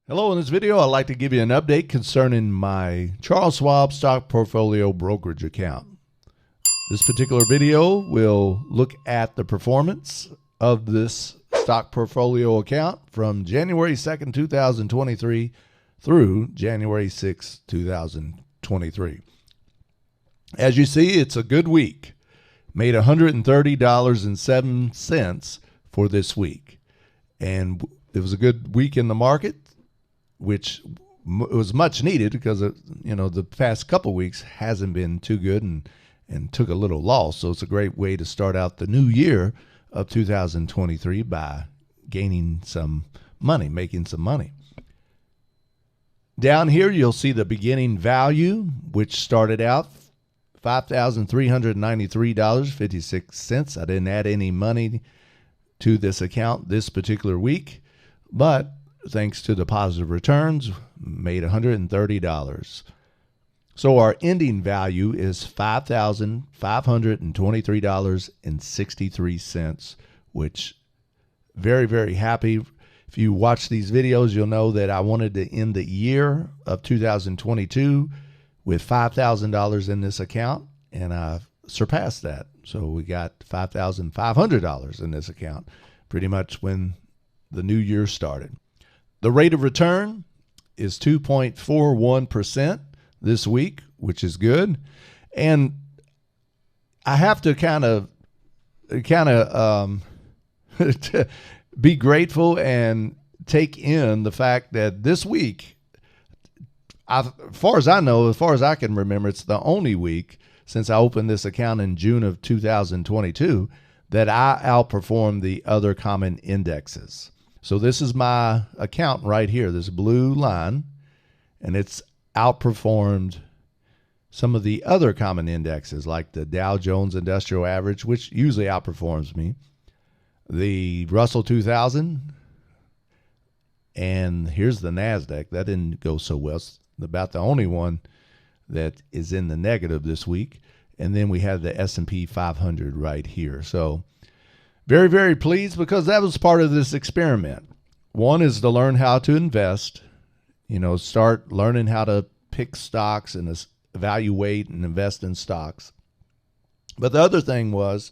Hello, in this video, I'd like to give you an update concerning my Charles Schwab stock portfolio brokerage account. This particular video will look at the performance of this stock portfolio account from January 2nd, 2023 through January 6th, 2023. As you see, it's a good week. Made $130.07 for this week. And it was a good week in the market, which was much needed because the past couple weeks hasn't been too good and took a little loss. So it's a great way to start out the new year of 2023 by gaining some money, making some money. Down here, you'll see the beginning value, which started out $5,393.56. I didn't add any money to this account this particular week, but thanks to the positive returns, made $130. So our ending value is $5,523.63, which very, very happy. If you watch these videos, you'll know that I wanted to end the year of 2022 with $5,000 in this account, and I've surpassed that. So we got $5,500 in this account pretty much when the new year started. The rate of return is 2.41% this week, which is good. And I have to kind of be grateful and take in the fact that this week, as far as I know, as far as I can remember, it's the only week since I opened this account in June of 2022 that I outperformed the other common indexes. So this is my account right here, this blue line, and it's outperformed some of the other common indexes like the Dow Jones Industrial Average, which usually outperforms me, the Russell 2000, and here's the NASDAQ. That didn't go so well. It's about the only one that is in the negative this week. And then we have the S&P 500 right here. So very, very pleased because that was part of this experiment. One is to learn how to invest, start learning how to pick stocks and evaluate and invest in stocks. But the other thing was,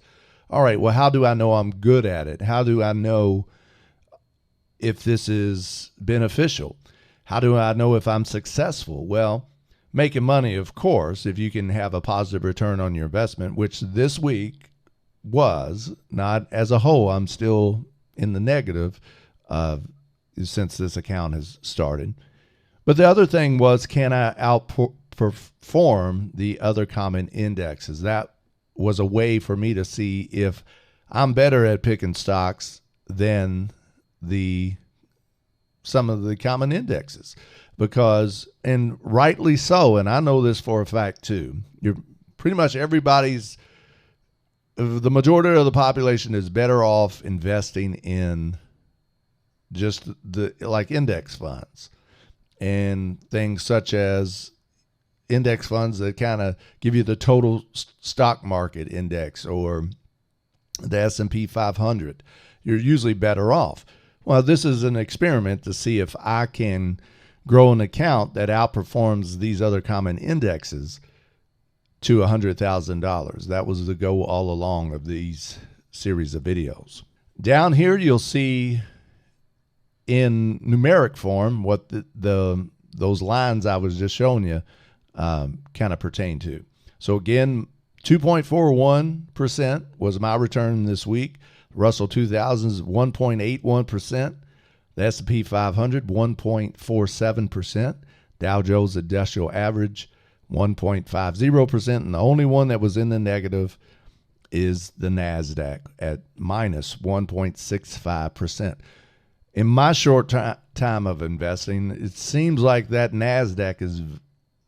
all right, well, how do I know I'm good at it? How do I know if this is beneficial? How do I know if I'm successful? Well, making money, of course, if you can have a positive return on your investment, which this week was not as a whole. I'm still in the negative since this account has started. But the other thing was, can I outperform the other common indexes? That was a way for me to see if I'm better at picking stocks than some of the common indexes. Because, and rightly so, and I know this for a fact too, you're pretty much the majority of the population is better off investing in just like index funds and things such as index funds that kind of give you the total stock market index or the S&P 500. You're usually better off. Well, this is an experiment to see if I can grow an account that outperforms these other common indexes to $100,000. That was the goal all along of these series of videos. Down here, you'll see in numeric form what those lines I was just showing you kind of pertain to. So again, 2.41% was my return this week. Russell 2000 is 1.81%. The S&P 500, 1.47%. Dow Jones Industrial Average, 1.50%. And the only one that was in the negative is the NASDAQ at minus 1.65%. In my short time of investing, it seems like that NASDAQ is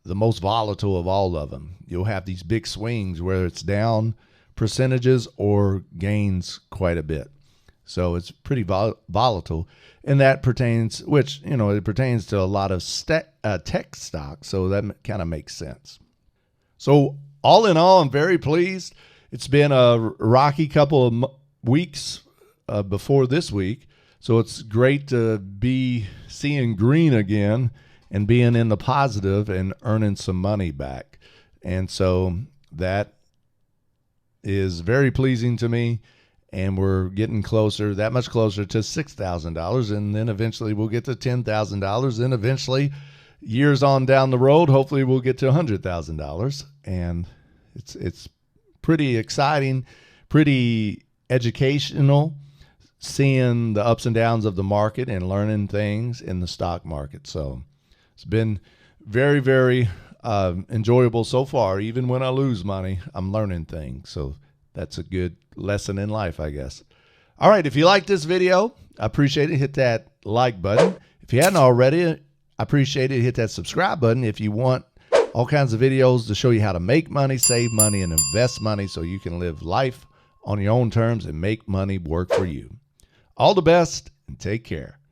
the most volatile of all of them. You'll have these big swings where it's down percentages or gains quite a bit. So it's pretty volatile. And that pertains, it pertains to a lot of tech stocks. So that kind of makes sense. So all in all, I'm very pleased. It's been a rocky couple of weeks before this week. So it's great to be seeing green again and being in the positive and earning some money back. And so that is very pleasing to me. And we're getting closer, that much closer to $6,000. And then eventually we'll get to $10,000. And eventually, years on down the road, hopefully we'll get to $100,000. And it's pretty exciting, pretty educational, seeing the ups and downs of the market and learning things in the stock market. So it's been very, very enjoyable so far. Even when I lose money, I'm learning things. So that's a good lesson in life, I guess. All right, if you like this video, I appreciate it. Hit that like button. If you hadn't already, I appreciate it. Hit that subscribe button if you want all kinds of videos to show you how to make money, save money, and invest money so you can live life on your own terms and make money work for you. All the best and take care.